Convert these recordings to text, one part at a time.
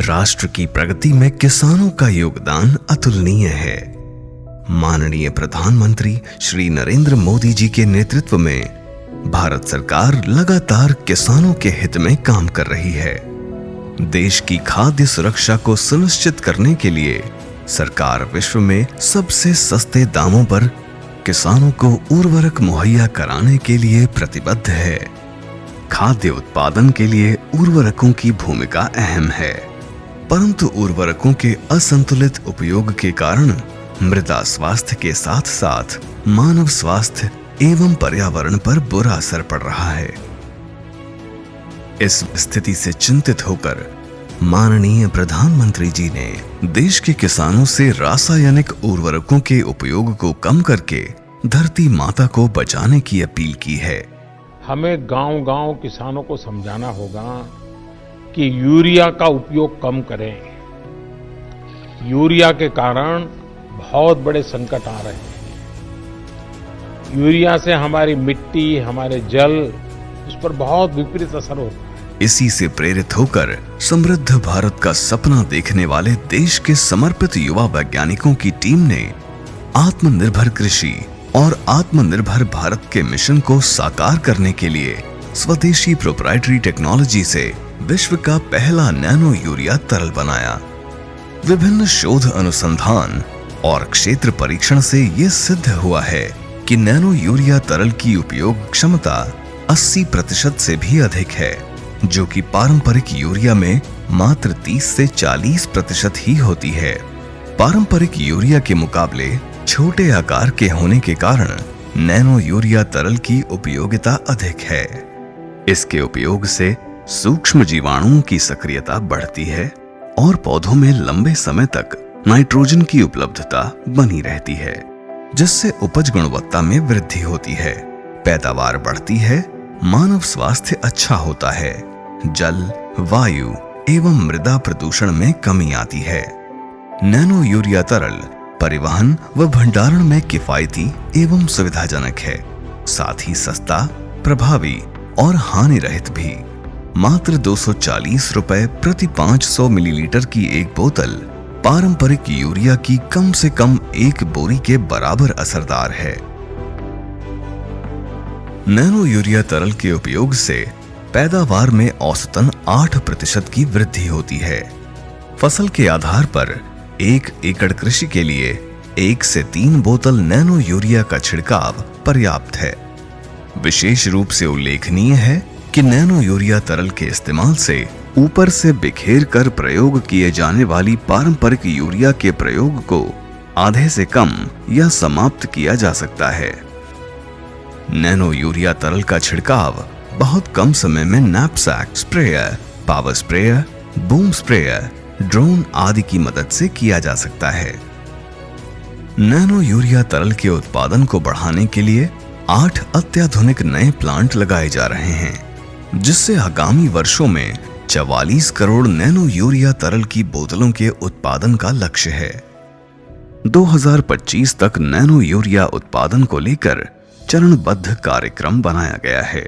राष्ट्र की प्रगति में किसानों का योगदान अतुलनीय है। माननीय प्रधानमंत्री श्री नरेंद्र मोदी जी के नेतृत्व में भारत सरकार लगातार किसानों के हित में काम कर रही है। देश की खाद्य सुरक्षा को सुनिश्चित करने के लिए सरकार विश्व में सबसे सस्ते दामों पर किसानों को उर्वरक मुहैया कराने के लिए प्रतिबद्ध है। खाद्य उत्पादन के लिए उर्वरकों की भूमिका अहम है, परंतु उर्वरकों के असंतुलित उपयोग के कारण मृदा स्वास्थ्य के साथ साथ मानव स्वास्थ्य एवं पर्यावरण पर बुरा असर पड़ रहा है। इस स्थिति से चिंतित होकर माननीय प्रधानमंत्री जी ने देश के किसानों से रासायनिक उर्वरकों के उपयोग को कम करके धरती माता को बचाने की अपील की है। हमें गांव-गांव किसानों को समझाना होगा कि यूरिया का उपयोग कम करें। यूरिया के कारण बहुत बड़े संकट आ रहे हैं। यूरिया से हमारी मिट्टी, हमारे जल, उस पर बहुत विपरीत असर होता है। इसी से प्रेरित होकर समृद्ध भारत का सपना देखने वाले देश के समर्पित युवा वैज्ञानिकों की टीम ने आत्मनिर्भर कृषि और आत्मनिर्भर भारत के मिशन को साकार करने के लिए स्वदेशी प्रोप्राइटरी टेक्नोलॉजी से विश्व का पहला नैनो यूरिया तरल बनाया। विभिन्न शोध अनुसंधान और क्षेत्र परीक्षण से ये सिद्ध हुआ है कि नैनो यूरिया तरल की उपयोग क्षमता 80% से भी अधिक है, जो कि पारंपरिक यूरिया में मात्र 30 से 40% ही होती है। पारंपरिक यूरिया के मुकाबले छोटे आकार के होने के कारण नैनो यूरिया तरल की उपयोगिता अधिक है। इसके उपयोग से सूक्ष्म जीवाणुओं की सक्रियता बढ़ती है और पौधों में लंबे समय तक नाइट्रोजन की उपलब्धता बनी रहती है, जिससे उपज गुणवत्ता में वृद्धि होती है, पैदावार बढ़ती है, मानव स्वास्थ्य अच्छा होता है, जल, वायु एवं मृदा प्रदूषण में कमी आती है। नैनो यूरिया तरल परिवहन व भंडारण में किफायती एवं सुविधाजनक है, साथ ही सस्ता, प्रभावी और हानि रहित भी। मात्र 240 रुपए प्रति 500 मिलीलीटर की एक बोतल पारंपरिक यूरिया की कम से कम एक बोरी के बराबर असरदार है। नैनो यूरिया तरल के उपयोग से पैदावार में औसतन 8% की वृद्धि होती है। फसल के आधार पर 1 एकड़ कृषि के लिए 1 से 3 बोतल नैनो यूरिया का छिड़काव पर्याप्त है। विशेष रूप से उल्लेखनीय है कि नैनो यूरिया तरल के इस्तेमाल से ऊपर से बिखेर कर प्रयोग किए जाने वाली पारंपरिक यूरिया के प्रयोग को आधे से कम या समाप्त किया जा सकता है। नैनो यूरिया तरल का छिड़काव बहुत कम समय में knapsack sprayer, power sprayer, boom sprayer, drone आदि की मदद से किया जा सकता है। नैनो यूरिया तरल के उत्पादन को बढ़ाने के लिए 8 अत्याधुनिक नए प्लांट लगाए जा रहे हैं, जिससे आगामी वर्षों में 44 करोड़ नैनो यूरिया तरल की बोतलों के उत्पादन का लक्ष्य है। 2025 तक नैनो यूरिया उत्पादन को लेकर चरणबद्ध कार्यक्रम बनाया गया है।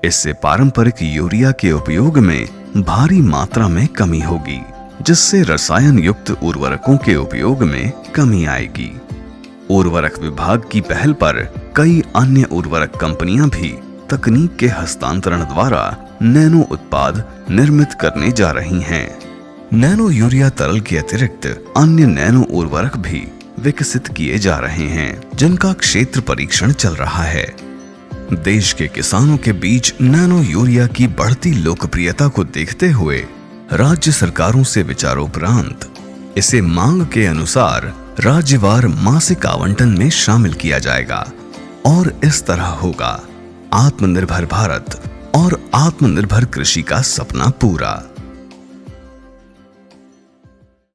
इससे पारंपरिक यूरिया के उपयोग में भारी मात्रा में कमी होगी, जिससे रसायन युक्त उर्वरकों के उपयोग में कमी आएगी। उर्वरक विभाग की पहल पर कई अन्य उर्वरक कंपनियां भी तकनीक के हस्तांतरण द्वारा नैनो उत्पाद निर्मित करने जा रही हैं। नैनो यूरिया तरल के अतिरिक्त अन्य नैनो उर्वरक भी विकसित किए जा रहे हैं, जिनका क्षेत्र परीक्षण चल रहा है। देश के किसानों के बीच नैनो यूरिया की बढ़ती लोकप्रियता को देखते हुए राज्य सरकारों से विचारोपरांत इसे मांग के अनुसार राज्यवार मासिक आवंटन में शामिल किया जाएगा और इस तरह होगा आत्मनिर्भर भारत और आत्मनिर्भर कृषि का सपना पूरा।